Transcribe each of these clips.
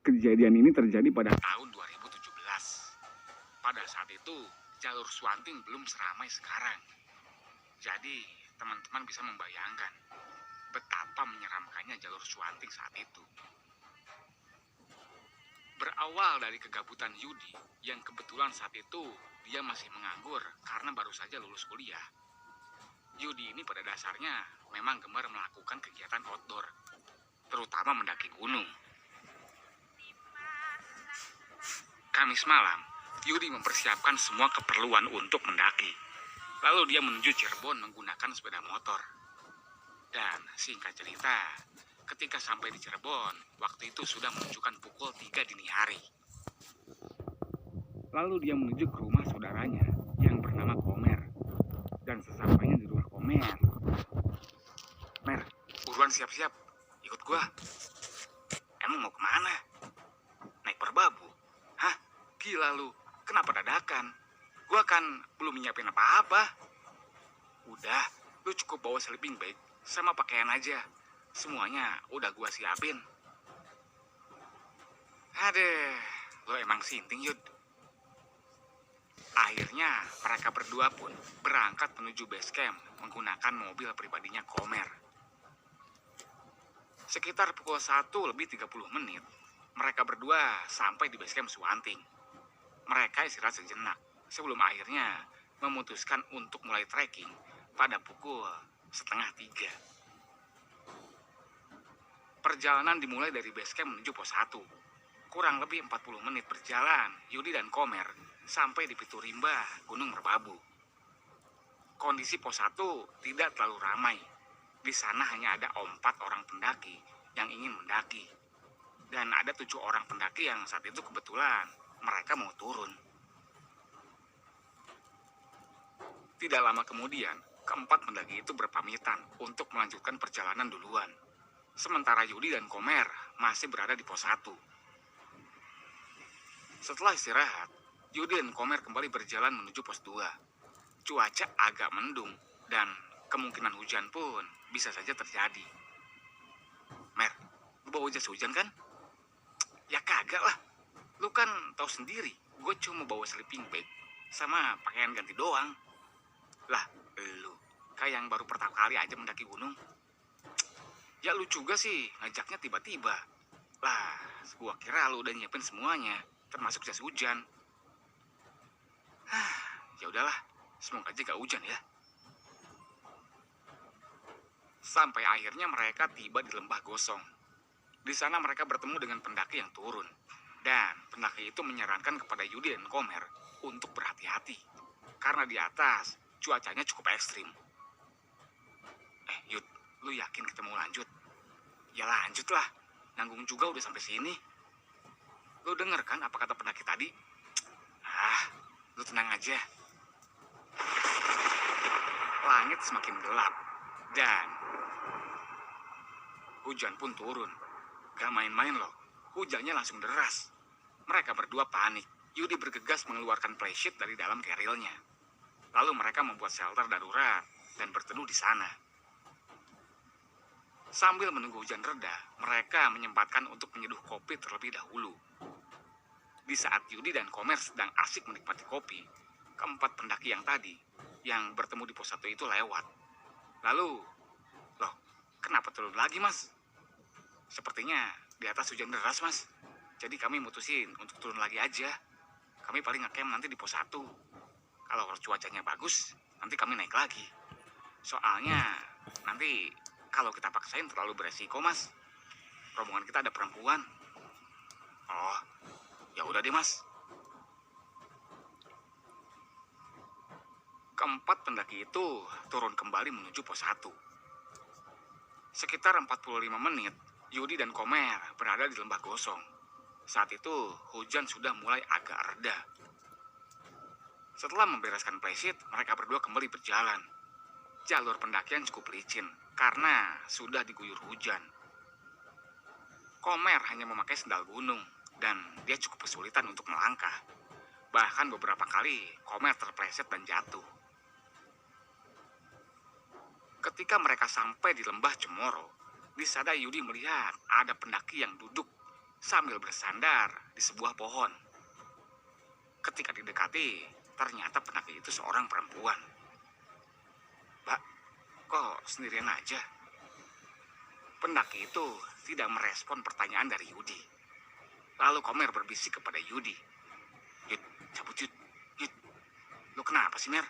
Kejadian ini terjadi pada tahun 2017. Pada saat itu, jalur Swanting belum seramai sekarang. Jadi, teman-teman bisa membayangkan betapa menyeramkannya jalur Swanting saat itu. Berawal dari kegabutan Yudi yang kebetulan saat itu dia masih menganggur karena baru saja lulus kuliah. Yudi ini pada dasarnya memang gemar melakukan kegiatan outdoor, terutama mendaki gunung. Kamis malam, Yudi mempersiapkan semua keperluan untuk mendaki. Lalu dia menuju Cirebon menggunakan sepeda motor. Dan singkat cerita, ketika sampai di Cirebon, waktu itu sudah menunjukkan pukul 3 dini hari. Lalu dia menuju ke rumah saudaranya yang bernama Komer. Dan sesampainya di rumah Komer, "Mer, buruan siap-siap, ikut gua." "Emang mau kemana?" "Naik Merbabu." "Hah? Gila lu, kenapa dadakan? Gua kan belum nyiapin apa-apa." "Udah, lu cukup bawa sleeping bag sama pakaian aja. Semuanya udah gua siapin." "Aduh, lo emang sinting, Yud." Akhirnya mereka berdua pun berangkat menuju base camp menggunakan mobil pribadinya Komer. Sekitar pukul 1 lebih 30 menit, mereka berdua sampai di base camp Swanting. Mereka istirahat sejenak sebelum akhirnya memutuskan untuk mulai trekking pada pukul 2:30. Perjalanan dimulai dari base camp menuju pos 1. Kurang lebih 40 menit berjalan, Yudi dan Komer sampai di Pitu Rimba, Gunung Merbabu. Kondisi pos 1 tidak terlalu ramai. Di sana hanya ada 4 orang pendaki yang ingin mendaki. Dan ada 7 orang pendaki yang saat itu kebetulan mereka mau turun. Tidak lama kemudian, keempat pendaki itu berpamitan untuk melanjutkan perjalanan duluan. Sementara Yudi dan Komer masih berada di pos 1. Setelah istirahat, Yudi dan Komer kembali berjalan menuju pos 2. Cuaca agak mendung dan kemungkinan hujan pun bisa saja terjadi. "Mer, lu bawa jas hujan kan?" "Ya kagak lah, lu kan tahu sendiri, gue cuma bawa sleeping bag sama pakaian ganti doang." "Lah, lu kayak yang baru pertama kali aja mendaki gunung." "Ya lu juga sih ngajaknya tiba-tiba. Lah, gua kira lu udah nyiapin semuanya, termasuk jas hujan." "Ya udahlah, semoga aja gak hujan ya." Sampai akhirnya mereka tiba di Lembah Gosong. Di sana mereka bertemu dengan pendaki yang turun. Dan pendaki itu menyarankan kepada Yudi dan Komer untuk berhati-hati. Karena di atas cuacanya cukup ekstrim. "Yud, lu yakin kita mau lanjut?" "Ya lanjut lah, nanggung juga udah sampai sini." "Lu denger kan apa kata pendaki tadi?" Lu tenang aja." Langit semakin gelap dan hujan pun turun. Gak main-main loh, hujannya langsung deras. Mereka berdua panik. Yudi bergegas mengeluarkan playsheet dari dalam kerilnya. Lalu mereka membuat shelter darurat dan berteduh di sana. Sambil menunggu hujan reda, mereka menyempatkan untuk menyeduh kopi terlebih dahulu. Di saat Yudi dan Komer sedang asik menikmati kopi, keempat pendaki yang tadi, yang bertemu di pos 1 itu lewat. Lalu, "Loh, kenapa turun lagi, Mas?" "Sepertinya di atas hujan deras, Mas. Jadi kami mutusin untuk turun lagi aja. Kami paling ngecamp nanti di pos 1. Kalau cuacanya bagus, nanti kami naik lagi. Soalnya nanti kalau kita paksain terlalu beresiko, Mas. Rombongan kita ada perempuan." "Oh, ya udah deh, Mas." Keempat pendaki itu turun kembali menuju pos 1. Sekitar 45 menit, Yudi dan Komer berada di Lembah Gosong. Saat itu, hujan sudah mulai agak reda. Setelah membereskan playsheet, mereka berdua kembali berjalan. Jalur pendakian cukup licin karena sudah diguyur hujan. Komer hanya memakai sendal gunung dan dia cukup kesulitan untuk melangkah. Bahkan beberapa kali Komer terpleset dan jatuh. Ketika mereka sampai di lembah Cemoro, di sana Yudi melihat ada pendaki yang duduk sambil bersandar di sebuah pohon. Ketika didekati, ternyata pendaki itu seorang perempuan. "Mbak, kok sendirian aja?" Pendaki itu tidak merespon pertanyaan dari Yudi. Lalu Komer berbisik kepada Yudi. "Yud, cabut Yud. Yud, lu kenapa sih, Mer?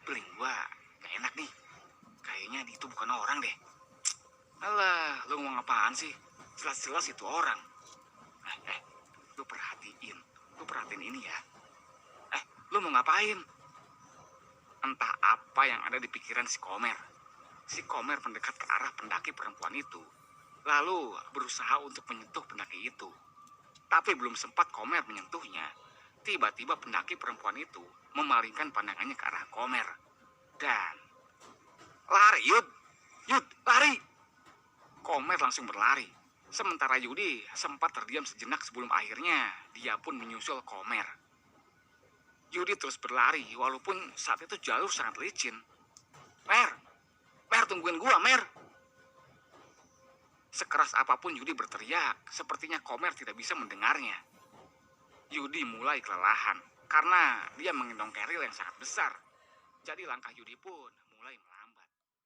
Feeling gua gak enak nih. Kayaknya itu bukan orang deh." "Alah, lu ngomong apaan sih? Jelas-jelas itu orang." Eh, lu perhatiin. Lu perhatiin ini ya. Lu mau ngapain?" Entah apa yang ada di pikiran si Komer. Si Komer mendekat ke arah pendaki perempuan itu, lalu berusaha untuk menyentuh pendaki itu. Tapi belum sempat Komer menyentuhnya, tiba-tiba pendaki perempuan itu memalingkan pandangannya ke arah Komer. Dan, "Lari, Yud! Yud, lari!" Komer langsung berlari. Sementara Yudi sempat terdiam sejenak sebelum akhirnya dia pun menyusul Komer. Yudi terus berlari walaupun saat itu jalur sangat licin. "Mer! Mer, tungguin gua, Mer!" Sekeras apapun Yudi berteriak, sepertinya Komer tidak bisa mendengarnya. Yudi mulai kelelahan karena dia menggendong keril yang sangat besar. Jadi langkah Yudi pun mulai melambat.